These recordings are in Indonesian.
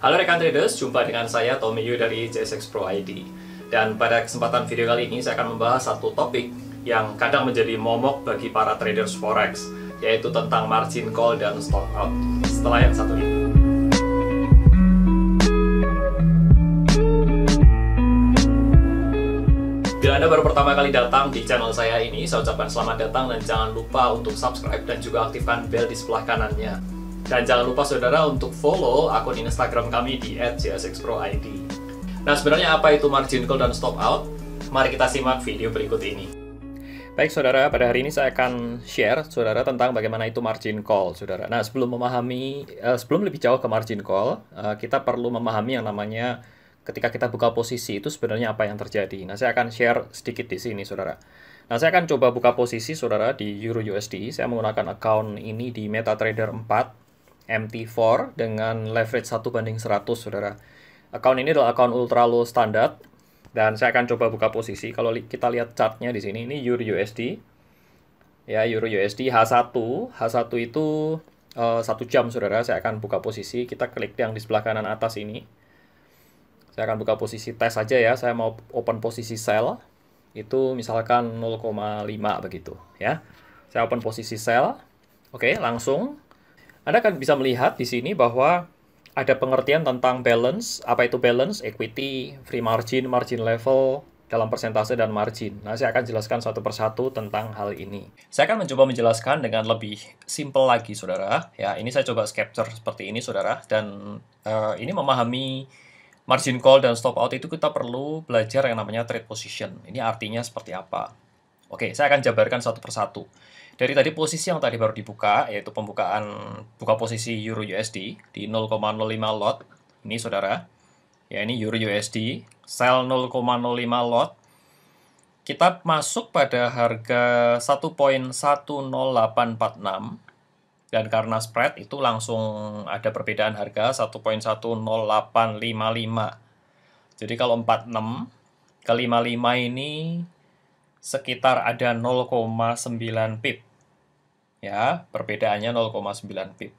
Halo rekan traders, jumpa dengan saya Tommy Yu dari JSX Pro ID. Dan pada kesempatan video kali ini saya akan membahas satu topik yang kadang menjadi momok bagi para traders forex, yaitu tentang margin call dan stop out. Setelah yang satu ini. Bila Anda baru pertama kali datang di channel saya ini, saya ucapkan selamat datang dan jangan lupa untuk subscribe dan juga aktifkan bel di sebelah kanannya. Dan jangan lupa saudara untuk follow akun Instagram kami di @jsxproid. Nah, sebenarnya apa itu margin call dan stop out? Mari kita simak video berikut ini. Baik saudara, pada hari ini saya akan share saudara tentang bagaimana itu margin call saudara. Nah, sebelum lebih jauh ke margin call, kita perlu memahami yang namanya ketika kita buka posisi itu sebenarnya apa yang terjadi. Nah, saya akan share sedikit di sini saudara. Nah, saya akan coba buka posisi saudara di Euro USD. Saya menggunakan account ini di MetaTrader 4 MT4 dengan leverage 1/100 saudara. Account ini adalah account ultra low standard dan saya akan coba buka posisi. Kalau kita lihat chartnya di sini, ini Euro USD. Ya, Euro USD H1 itu 1 jam saudara. Saya akan buka posisi. Kita klik yang di sebelah kanan atas ini. Saya akan buka posisi tes saja ya. Saya mau open posisi sell. Itu misalkan 0,5 begitu ya. Saya open posisi sell. Oke, langsung Anda akan bisa melihat di sini bahwa ada pengertian tentang balance. Apa itu balance? Equity, free margin, margin level, dalam persentase dan margin. Nah, saya akan jelaskan satu persatu tentang hal ini. Saya akan mencoba menjelaskan dengan lebih simple lagi, saudara. Ya, ini saya coba capture seperti ini, saudara. Dan ini memahami margin call dan stop out itu kita perlu belajar yang namanya trade position. Ini artinya seperti apa? Oke, saya akan jabarkan satu persatu. Dari tadi posisi yang tadi baru dibuka, yaitu buka posisi Euro USD di 0,05 lot. Ini saudara. Ya, ini Euro USD. Sell 0,05 lot. Kita masuk pada harga 1.10846. Dan karena spread itu langsung ada perbedaan harga 1.10855. Jadi kalau 46 ke 55 ini sekitar ada 0,9 pip. Ya, perbedaannya 0,9 pip.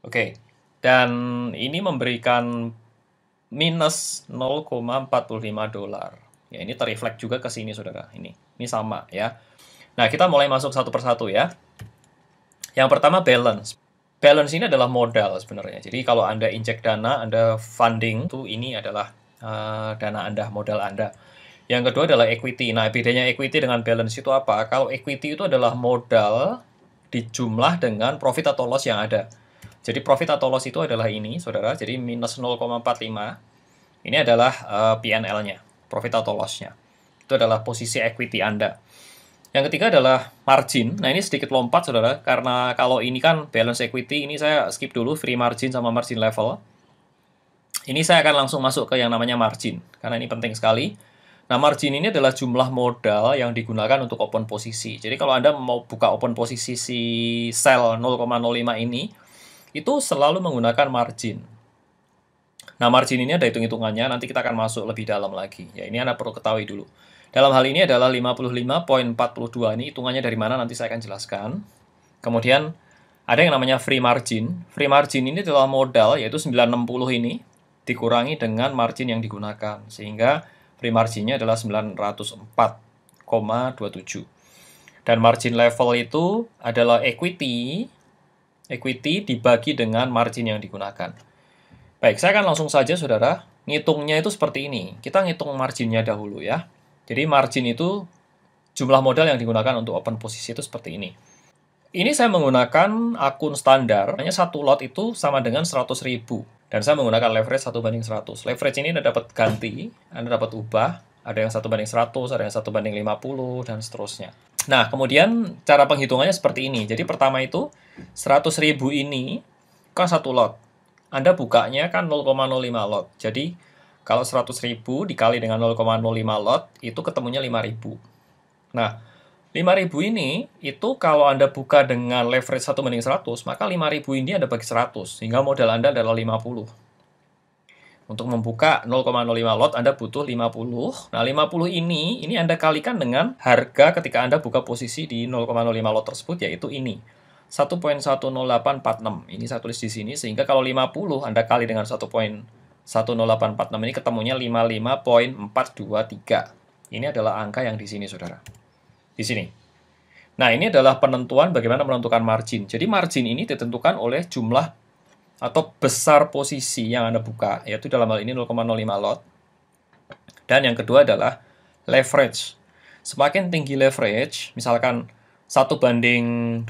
Oke, dan ini memberikan minus 0,45 dolar. Ya, ini terreflect juga ke sini, saudara. Ini sama, ya. Nah, kita mulai masuk satu persatu, ya. Yang pertama, balance. Balance ini adalah modal sebenarnya. Jadi, kalau Anda injek dana, Anda funding, itu ini adalah dana Anda, modal Anda. Yang kedua adalah equity. Nah, bedanya equity dengan balance itu apa? Kalau equity itu adalah modal dijumlah dengan profit atau loss yang ada. Jadi profit atau loss itu adalah ini, saudara. Jadi minus 0,45. Ini adalah P&L-nya, profit atau loss-nya. Itu adalah posisi equity Anda. Yang ketiga adalah margin. Nah, ini sedikit lompat, saudara. Karena kalau ini kan balance equity, ini saya skip dulu free margin sama margin level. Ini saya akan langsung masuk ke yang namanya margin. Karena ini penting sekali. Nah, margin ini adalah jumlah modal yang digunakan untuk open posisi. Jadi, kalau Anda mau buka open posisi si sell 0,05 ini, itu selalu menggunakan margin. Nah, margin ini ada hitung-hitungannya, nanti kita akan masuk lebih dalam lagi. Ya, ini Anda perlu ketahui dulu. Dalam hal ini adalah 55.42. Ini hitungannya dari mana nanti saya akan jelaskan. Kemudian, ada yang namanya free margin. Free margin ini adalah modal, yaitu 960 ini, dikurangi dengan margin yang digunakan. Sehingga free marginnya adalah 904,27. Dan margin level itu adalah equity dibagi dengan margin yang digunakan. Baik, saya akan langsung saja, saudara. Ngitungnya itu seperti ini. Kita ngitung marginnya dahulu ya. Jadi margin itu jumlah modal yang digunakan untuk open posisi itu seperti ini. Ini saya menggunakan akun standar. Hanya satu lot itu sama dengan 100.000. Dan saya menggunakan leverage 1/100. Leverage ini Anda dapat ganti, Anda dapat ubah. Ada yang 1/100, ada yang 1/50, dan seterusnya. Nah, kemudian cara penghitungannya seperti ini. Jadi pertama itu, 100.000 ini kan satu lot. Anda bukanya kan 0,05 lot. Jadi, kalau 100.000 dikali dengan 0,05 lot, itu ketemunya 5.000. Nah, 5.000 ini, itu kalau Anda buka dengan leverage 1/100, maka 5.000 ini Anda bagi 100, sehingga modal Anda adalah 50. Untuk membuka 0,05 lot, Anda butuh 50. Nah, 50 ini Anda kalikan dengan harga ketika Anda buka posisi di 0,05 lot tersebut, yaitu ini. 1.10846. Ini saya tulis di sini, sehingga kalau 50 Anda kali dengan 1.10846 ini ketemunya 55.423. Ini adalah angka yang di sini, saudara. Di sini. Nah, ini adalah penentuan bagaimana menentukan margin. Jadi margin ini ditentukan oleh jumlah atau besar posisi yang Anda buka, yaitu dalam hal ini 0,05 lot. Dan yang kedua adalah leverage. Semakin tinggi leverage, misalkan 1:200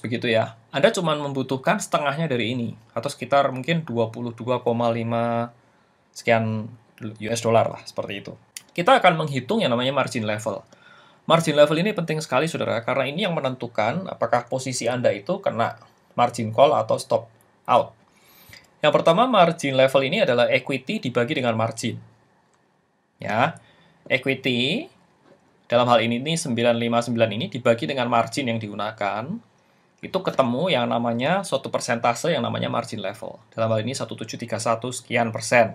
begitu ya, Anda cuma membutuhkan setengahnya dari ini, atau sekitar mungkin 22,5 sekian US dollar lah, seperti itu. Kita akan menghitung yang namanya margin level. Margin level ini penting sekali, saudara, karena ini yang menentukan apakah posisi Anda itu kena margin call atau stop out. Yang pertama, margin level ini adalah equity dibagi dengan margin. Ya, equity dalam hal ini 959 ini dibagi dengan margin yang digunakan, itu ketemu yang namanya suatu persentase yang namanya margin level. Dalam hal ini 1731 sekian persen.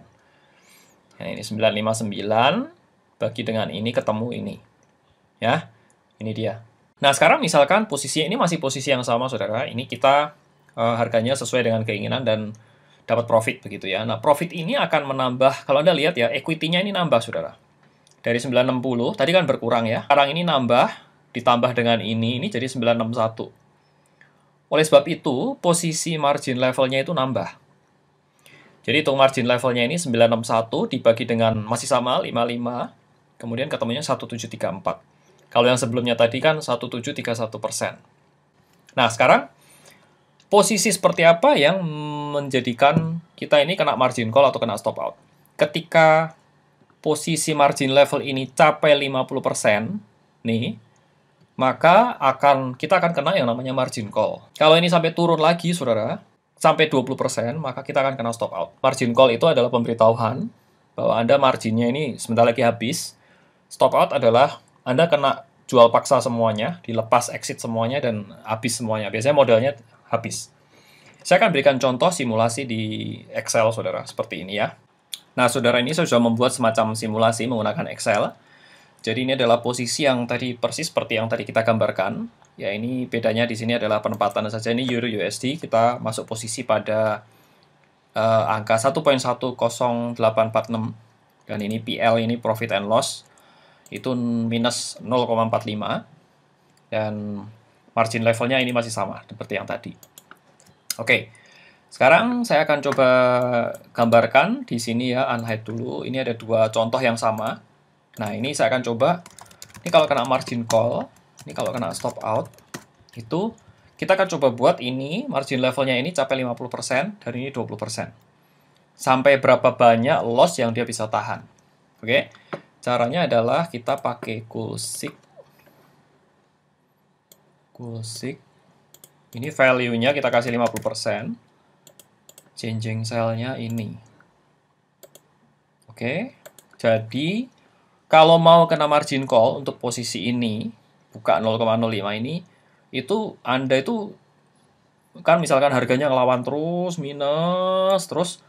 Nah, ini 959 bagi dengan ini ketemu ini. Ya, ini dia. Nah, sekarang misalkan posisi ini masih posisi yang sama, saudara. Ini kita harganya sesuai dengan keinginan dan dapat profit begitu ya. Nah, profit ini akan menambah, kalau Anda lihat ya, equity-nya ini nambah, saudara. Dari 960, tadi kan berkurang ya. Sekarang ini nambah, ditambah dengan ini jadi 961. Oleh sebab itu, posisi margin levelnya itu nambah. Jadi hitung margin levelnya ini 961 dibagi dengan masih sama 55, kemudian ketemunya 1734. Kalau yang sebelumnya tadi kan 1731%. Nah, sekarang posisi seperti apa yang menjadikan kita ini kena margin call atau kena stop out? Ketika posisi margin level ini capai 50% nih, maka kita akan kena yang namanya margin call. Kalau ini sampai turun lagi, saudara, sampai 20%, maka kita akan kena stop out. Margin call itu adalah pemberitahuan bahwa Anda marginnya ini sebentar lagi habis. Stop out adalah Anda kena jual paksa semuanya, dilepas exit semuanya, dan habis semuanya. Biasanya modalnya habis. Saya akan berikan contoh simulasi di Excel, saudara, seperti ini ya. Nah, saudara, ini saya sudah membuat semacam simulasi menggunakan Excel. Jadi ini adalah posisi yang tadi persis seperti yang tadi kita gambarkan. Ya, ini bedanya di sini adalah penempatan saja. Ini Euro USD, kita masuk posisi pada angka 1.10846. Dan ini PL, ini profit and loss, itu minus 0,45. Dan margin levelnya ini masih sama, seperti yang tadi. Oke, sekarang saya akan coba gambarkan di sini ya, unhide dulu. Ini ada dua contoh yang sama. Nah, ini saya akan coba, ini kalau kena margin call, ini kalau kena stop out, itu kita akan coba buat ini, margin levelnya ini capai 50%, dan ini 20%. Sampai berapa banyak loss yang dia bisa tahan. Oke, caranya adalah kita pakai Coolseek. Ini value-nya kita kasih 50%. Changing cell-nya ini. Oke, jadi kalau mau kena margin call untuk posisi ini, buka 0,05 ini, itu Anda itu kan misalkan harganya ngelawan terus, minus, terus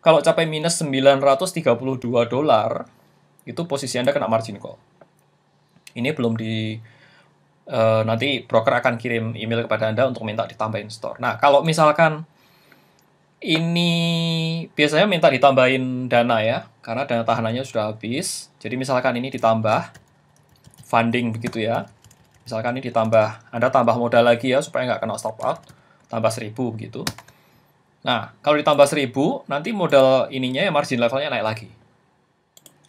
kalau capai minus 932 dolar, itu posisi Anda kena margin call. Ini belum nanti broker akan kirim email kepada Anda untuk minta ditambahin store. Nah, kalau misalkan ini biasanya minta ditambahin dana ya, karena dana tahanannya sudah habis. Jadi misalkan ini ditambah funding begitu ya. Misalkan ini ditambah, Anda tambah modal lagi ya supaya nggak kena stop out, tambah 1000 begitu. Nah, kalau ditambah 1000, nanti modal ininya ya margin levelnya naik lagi.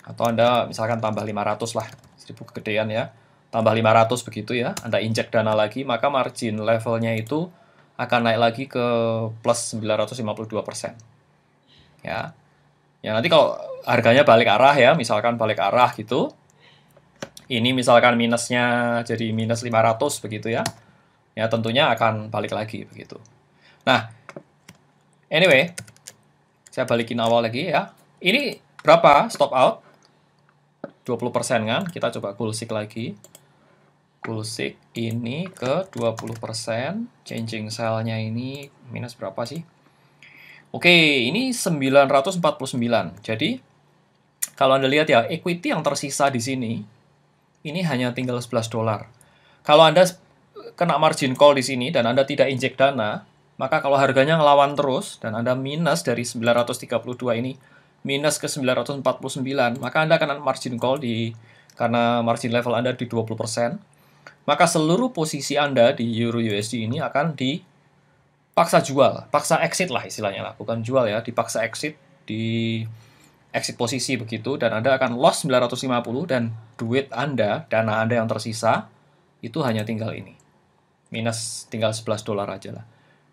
Atau Anda misalkan tambah 500 lah, 1000 kegedean ya. Tambah 500 begitu ya, Anda injek dana lagi, maka margin levelnya itu akan naik lagi ke plus 952%. Ya. Ya, nanti kalau harganya balik arah ya, misalkan balik arah gitu, ini misalkan minusnya jadi minus 500 begitu ya, ya tentunya akan balik lagi begitu. Nah, anyway, saya balikin awal lagi ya. Ini berapa stop out? 20% kan? Kita coba Coolseek lagi. Coolseek ini ke 20%, changing cell-nya ini minus berapa sih? Oke, ini 949. Jadi, kalau Anda lihat ya, equity yang tersisa di sini, ini hanya tinggal 11 dolar. Kalau Anda kena margin call di sini dan Anda tidak injek dana, maka kalau harganya ngelawan terus dan Anda minus dari 932 ini minus ke 949, maka Anda kena margin call karena margin level Anda di 20%, maka seluruh posisi Anda di Euro USD ini akan dipaksa jual, paksa exit lah istilahnya lah, bukan jual ya, dipaksa exit di exit posisi begitu, dan Anda akan loss 950 dan duit Anda, dana Anda yang tersisa itu hanya tinggal ini. Minus tinggal $11 aja lah.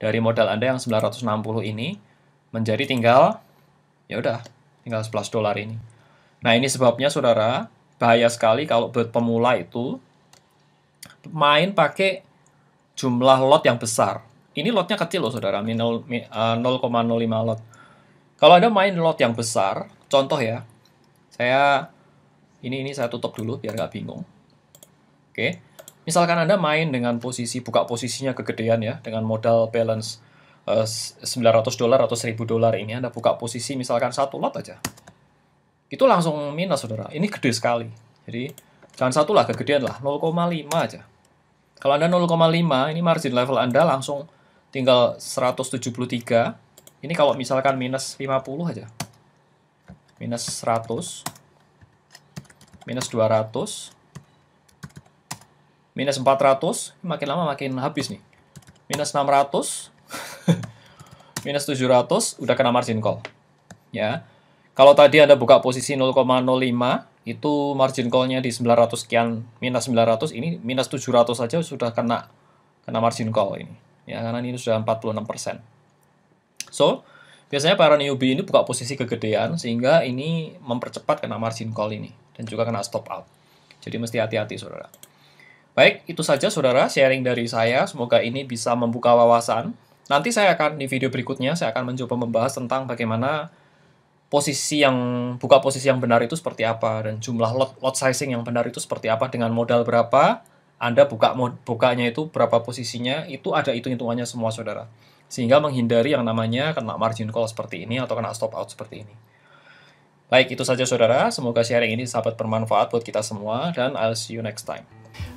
Dari modal Anda yang 960 ini menjadi tinggal ya udah, tinggal $11 ini. Nah, ini sebabnya Saudara, bahaya sekali kalau buat pemula itu main pakai jumlah lot yang besar. Ini lotnya kecil loh Saudara, 0,05 lot. Kalau Anda main lot yang besar, contoh ya, ini saya tutup dulu biar nggak bingung. Oke, misalkan Anda main dengan buka posisinya kegedean ya, dengan modal balance $900 atau $1.000 ini, Anda buka posisi misalkan 1 lot aja. Itu langsung minus Saudara, ini gede sekali. Jadi, jangan 1 lah, kegedean lah, 0,5 aja. Kalau Anda 0,5, ini margin level Anda langsung tinggal 173. Ini kalau misalkan minus 50 aja. Minus 100, minus 200, minus 400, makin lama makin habis nih. Minus 600, minus 700, udah kena margin call. Ya. Kalau tadi Anda buka posisi 0,05, itu margin call-nya di 900 sekian, minus 900, ini minus 700 saja sudah kena margin call ini. Ya, karena ini sudah 46%. So, biasanya para newbie ini buka posisi kegedean sehingga ini mempercepat kena margin call ini dan juga kena stop out. Jadi mesti hati-hati Saudara. Baik, itu saja Saudara sharing dari saya. Semoga ini bisa membuka wawasan. Nanti saya akan di video berikutnya saya akan mencoba membahas tentang bagaimana buka posisi yang benar itu seperti apa dan jumlah lot sizing yang benar itu seperti apa, dengan modal berapa Anda bukanya itu berapa posisinya, itu ada hitung-hitungannya semua Saudara. Sehingga menghindari yang namanya kena margin call seperti ini atau kena stop out seperti ini. Baik, itu saja Saudara. Semoga sharing ini sahabat bermanfaat buat kita semua, dan I'll see you next time.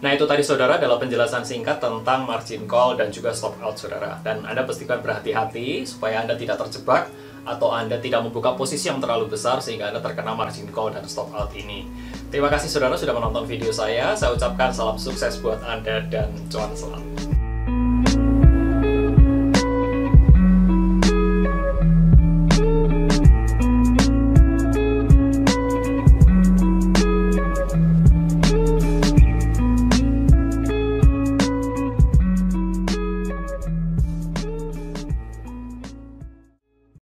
Nah, itu tadi Saudara adalah penjelasan singkat tentang margin call dan juga stop out Saudara. Dan Anda pastikan berhati-hati supaya Anda tidak terjebak atau Anda tidak membuka posisi yang terlalu besar sehingga Anda terkena margin call dan stop out ini. Terima kasih Saudara sudah menonton video saya. Saya ucapkan salam sukses buat Anda dan cuan selalu.